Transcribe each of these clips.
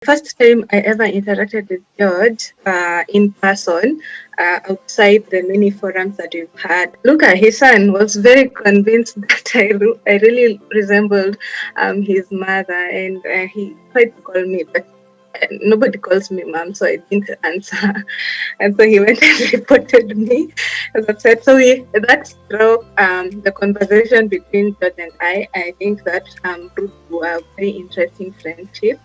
First time I ever interacted with George in person outside the many forums that we've had. Luca, his son, was very convinced that I really resembled his mother, and he tried to call me, but nobody calls me mom, so I didn't answer. And so he went and reported me as upset. So that broke the conversation between George and I. I think that proved to a very interesting friendship.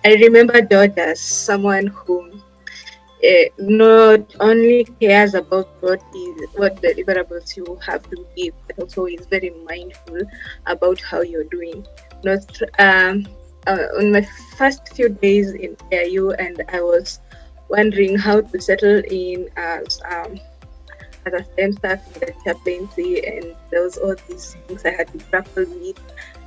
I remember George as someone who not only cares about what deliverables you have to give, but also is very mindful about how you're doing. Not on my first few days in AIU, and I was wondering how to settle in as a STEM staff in the chaplaincy, and there was all these things I had to grapple with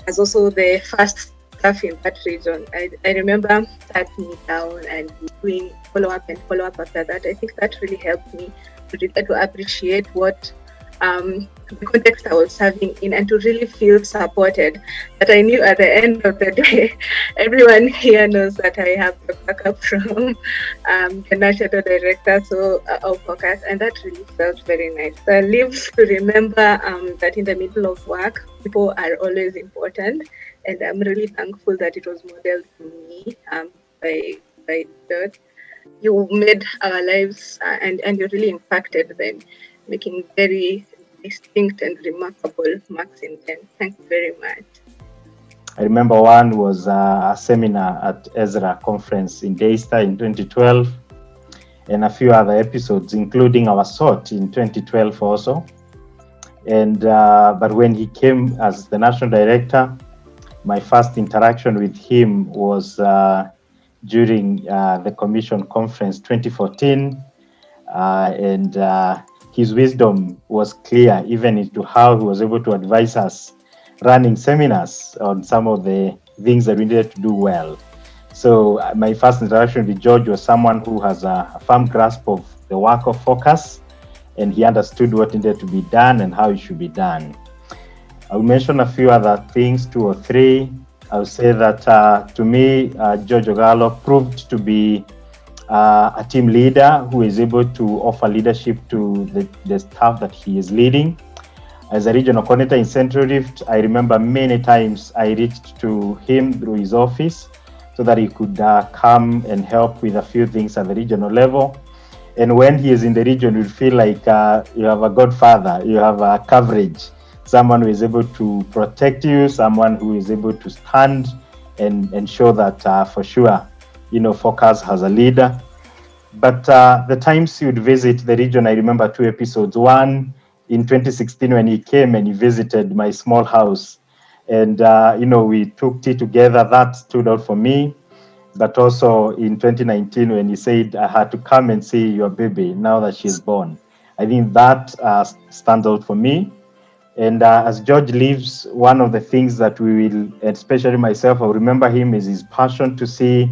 as also the first staff in that region. I remember sat me down and doing follow up after that. I think that really helped me to appreciate what the context I was serving in, and to really feel supported. That I knew at the end of the day, everyone here knows that I have the backup from the national director, so of focus, and that really felt very nice. So I live to remember that in the middle of work, people are always important, and I'm really thankful that it was modeled to me by George. You made our lives and you really impacted them, making very distinct and remarkable marks in them. Thank you very much. I remember one was a seminar at Ezra conference in Daystar in 2012, and a few other episodes, including our SOT in 2012 also. And but when he came as the national director, my first interaction with him was during the Commission Conference 2014, and his wisdom was clear, even into how he was able to advise us running seminars on some of the things that we needed to do well. So my first interaction with George was someone who has a firm grasp of the work of focus, and he understood what needed to be done and how it should be done. I'll mention a few other things, 2 or 3. I'll say that to me, George Ogalo proved to be a team leader who is able to offer leadership to the staff that he is leading. As a regional coordinator in Central Rift, I remember many times I reached to him through his office so that he could come and help with a few things at the regional level. And when he is in the region, you feel like you have a godfather, you have a coverage, someone who is able to protect you, someone who is able to stand and ensure that for sure, Focus has a leader. But the times he would visit the region, I remember 2 episodes. One in 2016 when he came and he visited my small house, and we took tea together. That stood out for me. But also in 2019 when he said, I had to come and see your baby now that she's born. I think that stands out for me. And as George leaves, one of the things that we will, especially myself, I'll remember him is his passion to see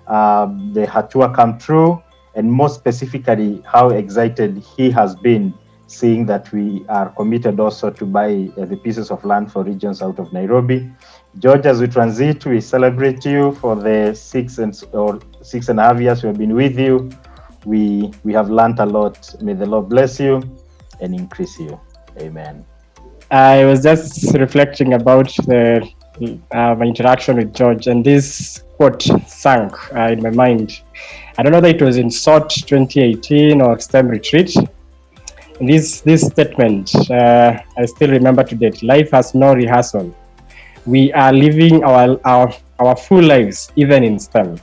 the Hatua come true, and more specifically, how excited he has been seeing that we are committed also to buy the pieces of land for regions out of Nairobi. George, as we transit, we celebrate you for the 6.5 years we have been with you. We have learned a lot. May the Lord bless you and increase you. Amen. I was just reflecting about my interaction with George, and this quote sank in my mind. I don't know whether it was in SOT 2018 or STEM retreat. This statement, I still remember to date. Life has no rehearsal. We are living our full lives, even in STEM.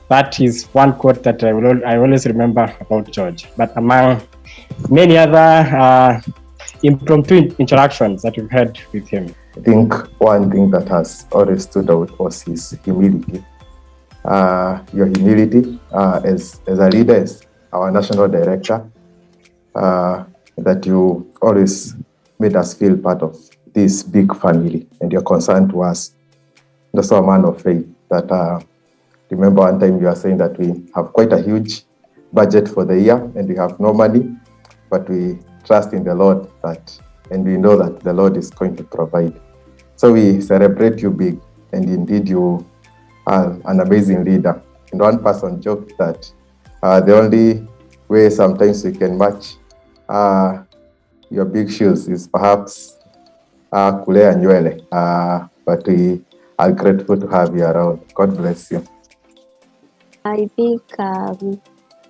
That is one quote that I always remember about George. But among many other impromptu interactions that we've had with him, I think one thing that has always stood out was his humility. Your humility as a leader, as our national director, that you always made us feel part of this big family, and your concern to us. That's a man of faith. That remember one time you were saying that we have quite a huge budget for the year and we have no money, but we trust in the Lord and we know that the Lord is going to provide. So we celebrate you big, and indeed you an amazing leader. And one person joked that the only way sometimes you can match your big shoes is perhaps kulea nywele. But we are grateful to have you around. God bless you. I think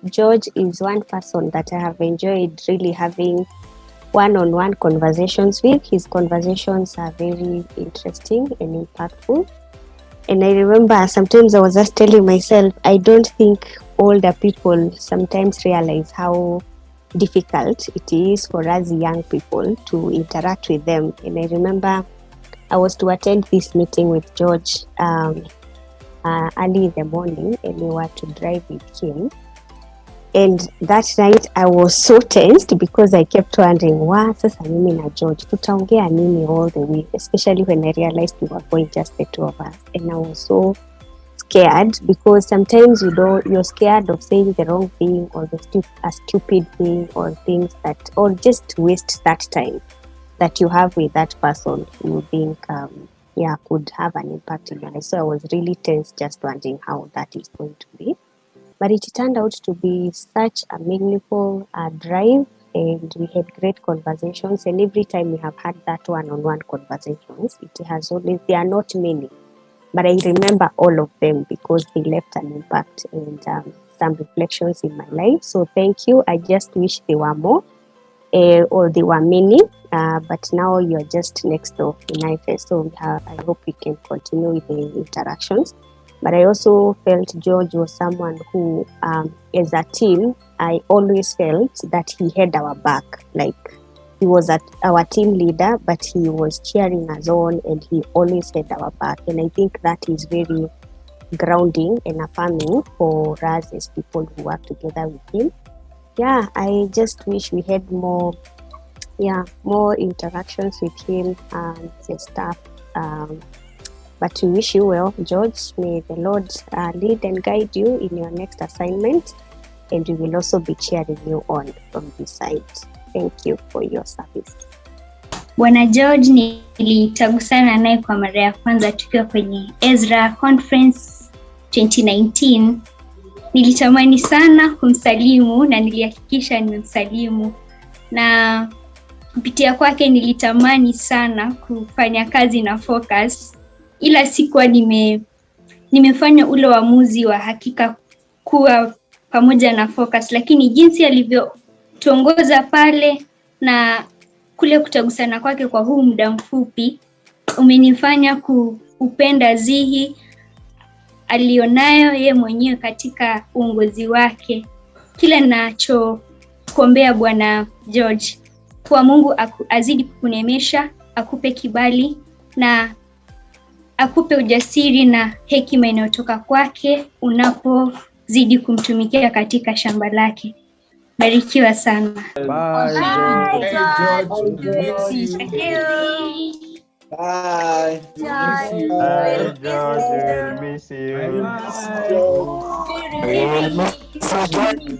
George is one person that I have enjoyed really having one-on-one conversations with. His conversations are very interesting and impactful. And I remember sometimes I was just telling myself, I don't think older people sometimes realize how difficult it is for us young people to interact with them. And I remember I was to attend this meeting with George early in the morning, and we were to drive with him. And that night I was so tensed because I kept wondering, sasa mimi na George tutaongea nini all the way, especially when I realized we were going just the two of us. And I was so scared because sometimes you're scared of saying the wrong thing or a stupid thing or things that, or just waste that time that you have with that person you think could have an impact in your life. So I was really tense just wondering how that is going to be. But it turned out to be such a meaningful drive, and we had great conversations. And every time we have had that one-on-one conversations, they are not many, but I remember all of them because they left an impact and some reflections in my life. So thank you. I just wish there were more, or there were many, but now you're just next door in IFS. So I hope we can continue with the interactions. But I also felt George was someone who, as a team, I always felt that he had our back. Like, he was our team leader, but he was cheering us on, and he always had our back. And I think that is very grounding and affirming for us as people who work together with him. Yeah, I just wish we had more interactions with him and stuff. But we wish you well, George. May the Lord lead and guide you in your next assignment, and we will also be cheering you on from this side. Thank you for your service. Bwana George nilitagusana naye kwa mara ya kwanza tukiwa kwenye Ezra Conference 2019. Nilitamani sana kumsalimu na nilihakikisha nimemsalimu, na kupitia kwake nilitamani sana kufanya kazi na Focus, ila sikuwa nimefanya ule uamuzi wa hakika kuwa pamoja na Focus, lakini jinsi alivyotuongoza pale na kule kutagusana kwake kwa huu muda mfupi umenifanya kupenda zihi alionayo yeye mwenyewe katika uongozi wake. Kila ninachokuombea Bwana George, kwa Mungu azidi kukunemesha, akupe kibali na akupe ujasiri na hekima inayotoka kwake unapozidi kumtumikia katika shamba lake. Barikiwa sana. Bye, George. Bye. George, we'll miss you. I miss you.